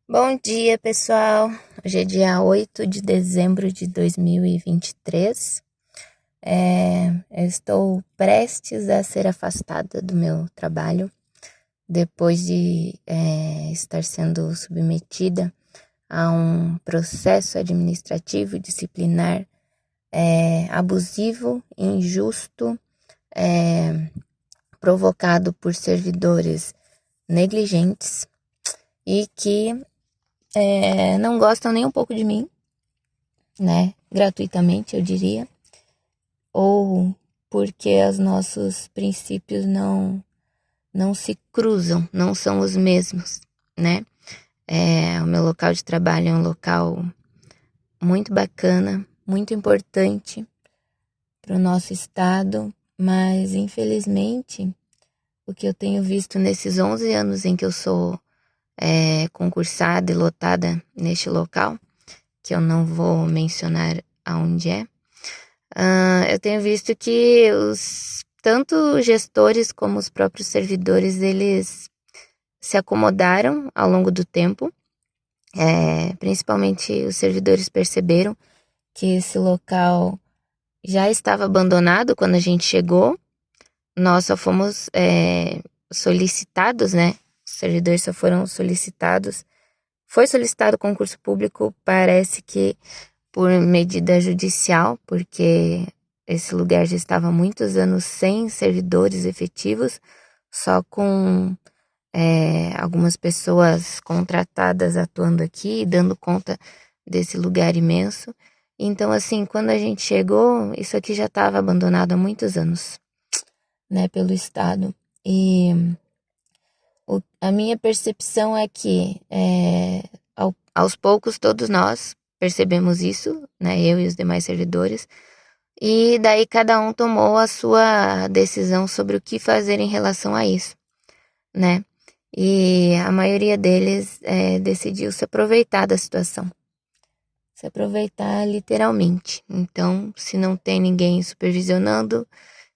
Bom dia, pessoal. Hoje é dia 8 de dezembro de 2023. Eu estou prestes a ser afastada do meu trabalho depois de estar sendo submetida a um processo administrativo disciplinar abusivo, injusto, provocado por servidores negligentes e que não gostam nem um pouco de mim, né? Gratuitamente, eu diria, ou porque os nossos princípios não se cruzam, não são os mesmos, né? O meu local de trabalho é um local muito bacana, muito importante para o nosso estado, mas infelizmente o que eu tenho visto nesses 11 anos em que eu sou concursada e lotada neste local, que eu não vou mencionar aonde é, eu tenho visto que tanto os gestores como os próprios servidores, eles se acomodaram ao longo do tempo. Principalmente os servidores perceberam que esse local já estava abandonado quando a gente chegou. Nós só fomos solicitados, né? Os servidores só foram solicitados. Foi solicitado concurso público, parece que por medida judicial, porque esse lugar já estava há muitos anos sem servidores efetivos, só com algumas pessoas contratadas atuando aqui, dando conta desse lugar imenso. Então, assim, quando a gente chegou, isso aqui já estava abandonado há muitos anos, né, pelo Estado. E a minha percepção é que, aos poucos, todos nós percebemos isso, né, eu e os demais servidores, e daí cada um tomou a sua decisão sobre o que fazer em relação a isso, né? E a maioria deles decidiu se aproveitar da situação. Se aproveitar literalmente. Então, se não tem ninguém supervisionando,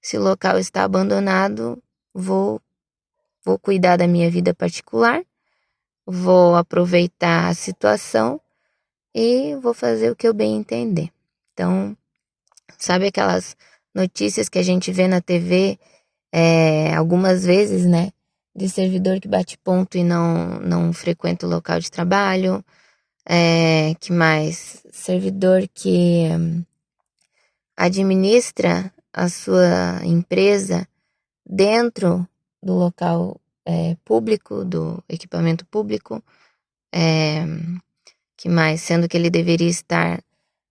se o local está abandonado, vou cuidar da minha vida particular, vou aproveitar a situação e vou fazer o que eu bem entender. Então, sabe aquelas notícias que a gente vê na TV algumas vezes, né? De servidor que bate ponto e não frequenta o local de trabalho. Que mais? Servidor que administra a sua empresa dentro do local público, do equipamento público. Que mais? Sendo que ele deveria estar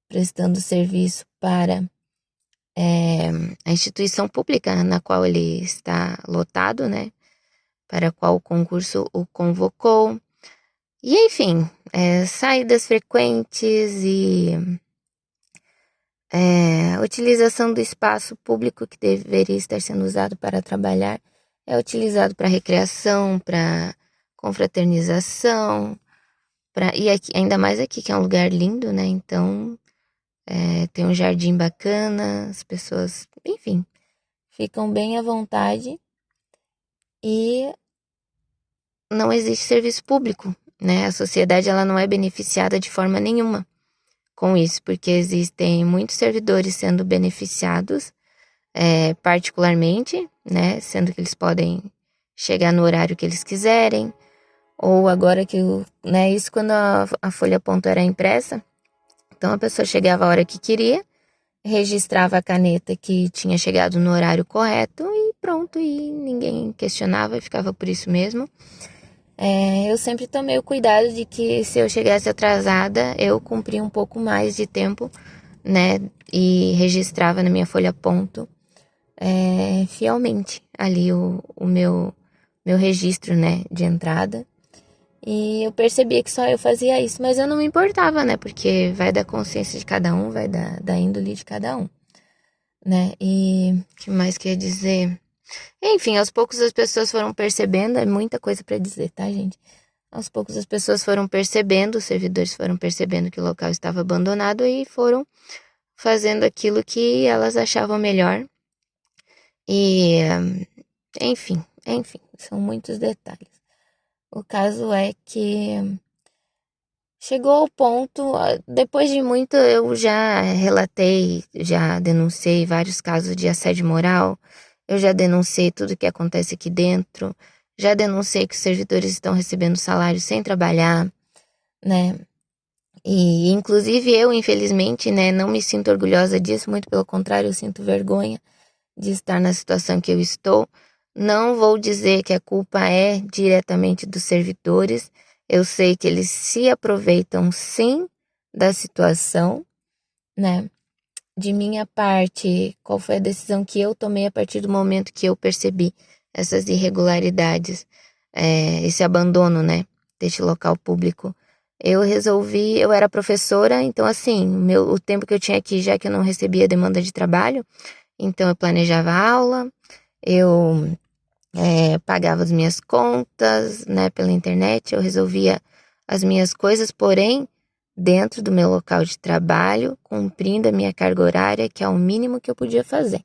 prestando serviço para a instituição pública na qual ele está lotado, né? Para a qual o concurso o convocou. E, enfim, saídas frequentes e utilização do espaço público que deveria estar sendo usado para trabalhar é utilizado para recreação, para confraternização, e aqui, ainda mais aqui que é um lugar lindo, né? Então tem um jardim bacana, as pessoas, enfim, ficam bem à vontade e não existe serviço público, né? A sociedade ela não é beneficiada de forma nenhuma com isso, porque existem muitos servidores sendo beneficiados particularmente, né? Sendo que eles podem chegar no horário que eles quiserem, ou agora que, né? Isso quando a folha ponto era impressa, então a pessoa chegava a hora que queria, registrava a caneta que tinha chegado no horário correto e pronto, e ninguém questionava e ficava por isso mesmo. Eu sempre tomei o cuidado de que se eu chegasse atrasada, eu cumpria um pouco mais de tempo, né? E registrava na minha folha ponto fielmente ali o meu registro, né? De entrada. E eu percebia que só eu fazia isso, mas eu não me importava, né? Porque vai da consciência de cada um, vai da índole de cada um, né? E o que mais quer dizer? Enfim, aos poucos as pessoas foram percebendo, é muita coisa para dizer, tá, gente? Aos poucos as pessoas foram percebendo, os servidores foram percebendo que o local estava abandonado e foram fazendo aquilo que elas achavam melhor. E, enfim, são muitos detalhes. O caso é que chegou ao ponto, depois de muito, eu já relatei, já denunciei vários casos de assédio moral, eu já denunciei tudo que acontece aqui dentro, já denunciei que os servidores estão recebendo salário sem trabalhar, né? E inclusive eu, infelizmente, né, não me sinto orgulhosa disso, muito pelo contrário, eu sinto vergonha de estar na situação que eu estou. Não vou dizer que a culpa é diretamente dos servidores. Eu sei que eles se aproveitam sim da situação, né? De minha parte, qual foi a decisão que eu tomei a partir do momento que eu percebi essas irregularidades, esse abandono, né, deste local público? Eu resolvi, eu era professora, então assim, o tempo que eu tinha aqui, já que eu não recebia demanda de trabalho, então eu planejava a aula, eu pagava as minhas contas, né, pela internet, eu resolvia as minhas coisas, porém, dentro do meu local de trabalho, cumprindo a minha carga horária, que é o mínimo que eu podia fazer.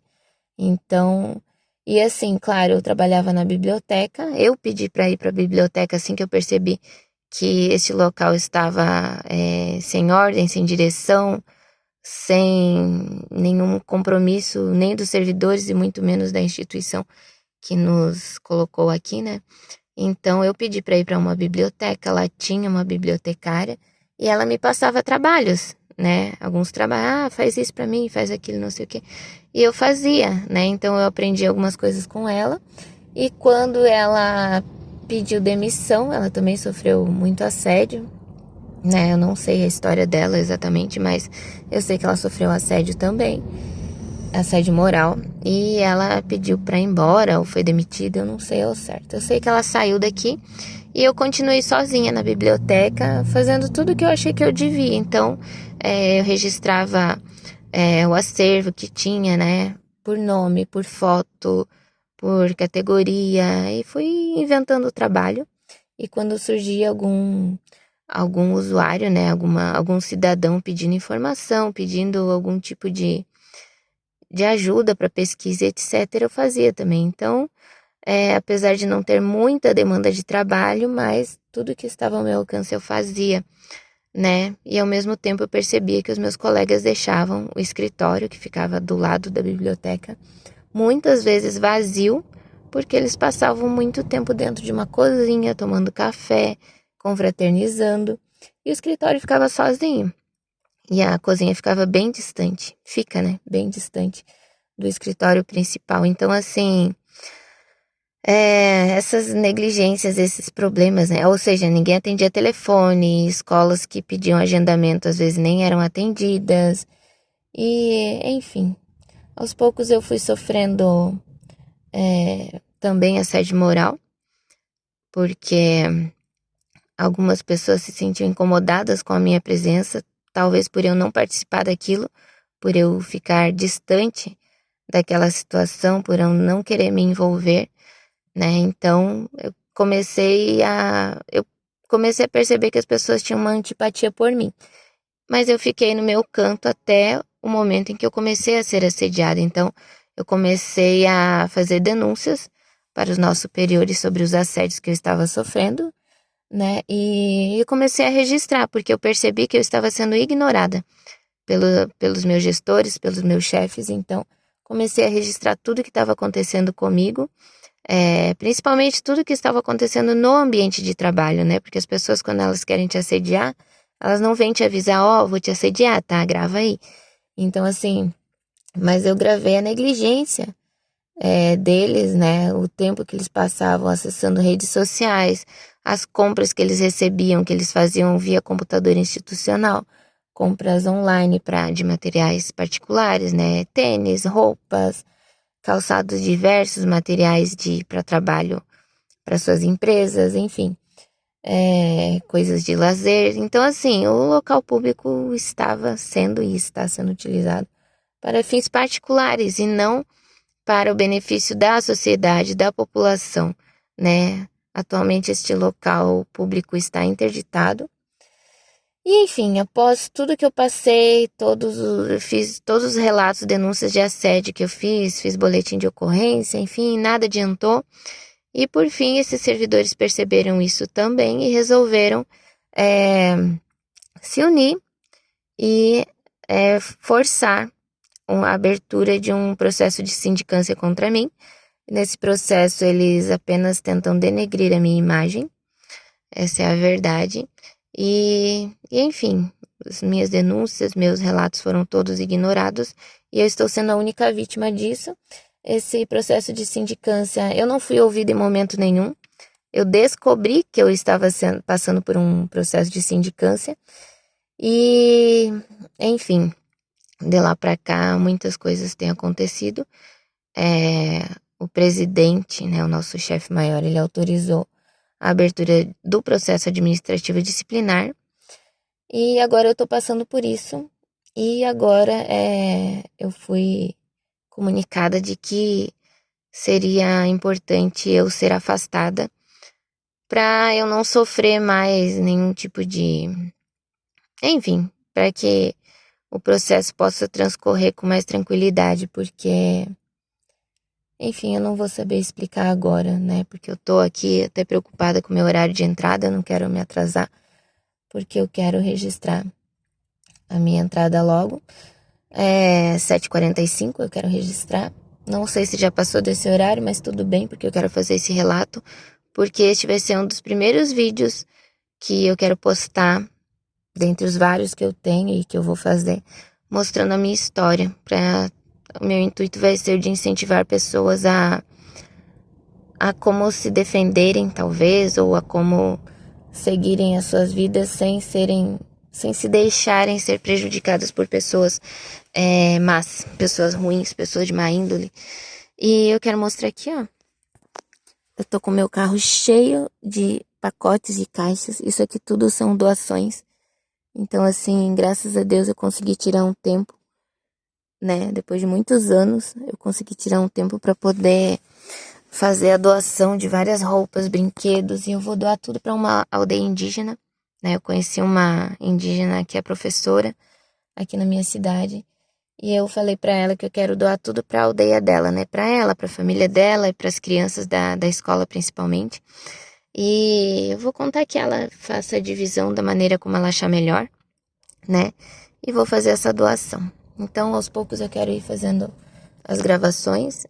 Então, e assim, claro, eu trabalhava na biblioteca, eu pedi para ir para a biblioteca assim que eu percebi que esse local estava sem ordem, sem direção, sem nenhum compromisso, nem dos servidores e muito menos da instituição que nos colocou aqui, né? Então eu pedi para ir para uma biblioteca, lá tinha uma bibliotecária e ela me passava trabalhos, né? Alguns trabalhos, faz isso para mim, faz aquilo, não sei o quê. E eu fazia, né? Então eu aprendi algumas coisas com ela. E quando ela pediu demissão, ela também sofreu muito assédio, né? Eu não sei a história dela exatamente, mas eu sei que ela sofreu assédio também, assédio moral, e ela pediu pra ir embora ou foi demitida, eu não sei ao certo. Eu sei que ela saiu daqui e eu continuei sozinha na biblioteca, fazendo tudo que eu achei que eu devia. Então, eu registrava o acervo que tinha, né, por nome, por foto, por categoria, e fui inventando o trabalho. E quando surgia algum usuário, né, algum cidadão pedindo informação, pedindo algum tipo de ajuda para pesquisa, etc., eu fazia também. Então, apesar de não ter muita demanda de trabalho, mas tudo que estava ao meu alcance eu fazia, né? E ao mesmo tempo eu percebia que os meus colegas deixavam o escritório, que ficava do lado da biblioteca, muitas vezes vazio, porque eles passavam muito tempo dentro de uma cozinha, tomando café, confraternizando, e o escritório ficava sozinho. E a cozinha ficava bem distante, fica, né? Bem distante do escritório principal. Então, assim, essas negligências, esses problemas, né? Ou seja, ninguém atendia telefone, escolas que pediam agendamento às vezes nem eram atendidas. E, enfim, aos poucos eu fui sofrendo também assédio moral, porque algumas pessoas se sentiam incomodadas com a minha presença, talvez por eu não participar daquilo, por eu ficar distante daquela situação, por eu não querer me envolver, né? Então, eu comecei a perceber que as pessoas tinham uma antipatia por mim. Mas eu fiquei no meu canto até o momento em que eu comecei a ser assediada. Então, eu comecei a fazer denúncias para os nossos superiores sobre os assédios que eu estava sofrendo, né? E eu comecei a registrar, porque eu percebi que eu estava sendo ignorada pelos meus gestores, pelos meus chefes. Então, comecei a registrar tudo que estava acontecendo comigo, principalmente tudo que estava acontecendo no ambiente de trabalho, né? Porque as pessoas, quando elas querem te assediar, elas não vêm te avisar, vou te assediar, tá? Grava aí. Então, assim, mas eu gravei a negligência deles, né? O tempo que eles passavam acessando redes sociais, as compras que eles recebiam, que eles faziam via computador institucional, compras online de materiais particulares, né? Tênis, roupas, calçados diversos, materiais para trabalho para suas empresas, enfim, coisas de lazer. Então, assim, o local público estava sendo e está sendo utilizado para fins particulares e não para o benefício da sociedade, da população, né? Atualmente este local público está interditado. E enfim, após tudo que eu passei, eu fiz todos os relatos, denúncias de assédio que eu fiz boletim de ocorrência, enfim, nada adiantou. E por fim, esses servidores perceberam isso também e resolveram se unir e forçar a abertura de um processo de sindicância contra mim. Nesse processo, eles apenas tentam denegrir a minha imagem, essa é a verdade. Enfim, as minhas denúncias, meus relatos foram todos ignorados e eu estou sendo a única vítima disso. Esse processo de sindicância, eu não fui ouvida em momento nenhum. Eu descobri que eu estava passando por um processo de sindicância e, enfim, de lá para cá muitas coisas têm acontecido. O presidente, né, o nosso chefe maior, ele autorizou a abertura do processo administrativo disciplinar e agora eu tô passando por isso e agora eu fui comunicada de que seria importante eu ser afastada para eu não sofrer mais nenhum tipo de... Enfim, para que o processo possa transcorrer com mais tranquilidade, porque... Enfim, eu não vou saber explicar agora, né? Porque eu tô aqui até preocupada com o meu horário de entrada, eu não quero me atrasar, porque eu quero registrar a minha entrada logo. 7h45 eu quero registrar. Não sei se já passou desse horário, mas tudo bem, porque eu quero fazer esse relato, porque este vai ser um dos primeiros vídeos que eu quero postar, dentre os vários que eu tenho e que eu vou fazer, mostrando a minha história. O meu intuito vai ser de incentivar pessoas a como se defenderem, talvez, ou a como seguirem as suas vidas sem se deixarem ser prejudicadas por pessoas más, pessoas ruins, pessoas de má índole. E eu quero mostrar aqui, ó. Eu tô com meu carro cheio de pacotes e caixas. Isso aqui tudo são doações. Então, assim, graças a Deus eu consegui tirar um tempo, né? Depois de muitos anos, eu consegui tirar um tempo para poder fazer a doação de várias roupas, brinquedos, e eu vou doar tudo para uma aldeia indígena, né? Eu conheci uma indígena que é professora aqui na minha cidade, e eu falei para ela que eu quero doar tudo para a aldeia dela, né? Para ela, para a família dela e para as crianças da escola principalmente. E eu vou contar que ela faça a divisão da maneira como ela achar melhor, né? E vou fazer essa doação. Então, aos poucos eu quero ir fazendo as gravações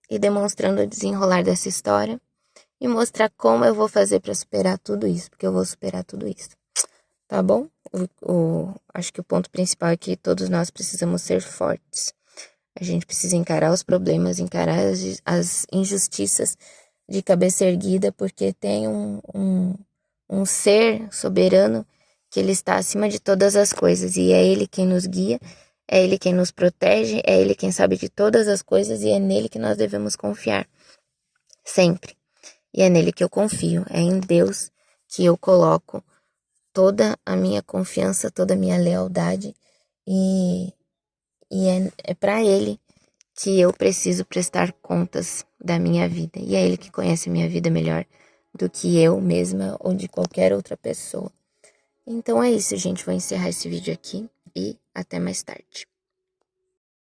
e demonstrando o desenrolar dessa história e mostrar como eu vou fazer para superar tudo isso, porque eu vou superar tudo isso, tá bom? Acho que o ponto principal é que todos nós precisamos ser fortes. A gente precisa encarar os problemas, encarar as injustiças de cabeça erguida, porque tem um ser soberano que ele está acima de todas as coisas, e é ele quem nos guia, é ele quem nos protege, é ele quem sabe de todas as coisas, e é nele que nós devemos confiar, sempre. E é nele que eu confio, é em Deus que eu coloco toda a minha confiança, toda a minha lealdade, e é para ele que eu preciso prestar contas da minha vida. E é ele que conhece a minha vida melhor do que eu mesma ou de qualquer outra pessoa. Então é isso, gente. Vou encerrar esse vídeo aqui e até mais tarde.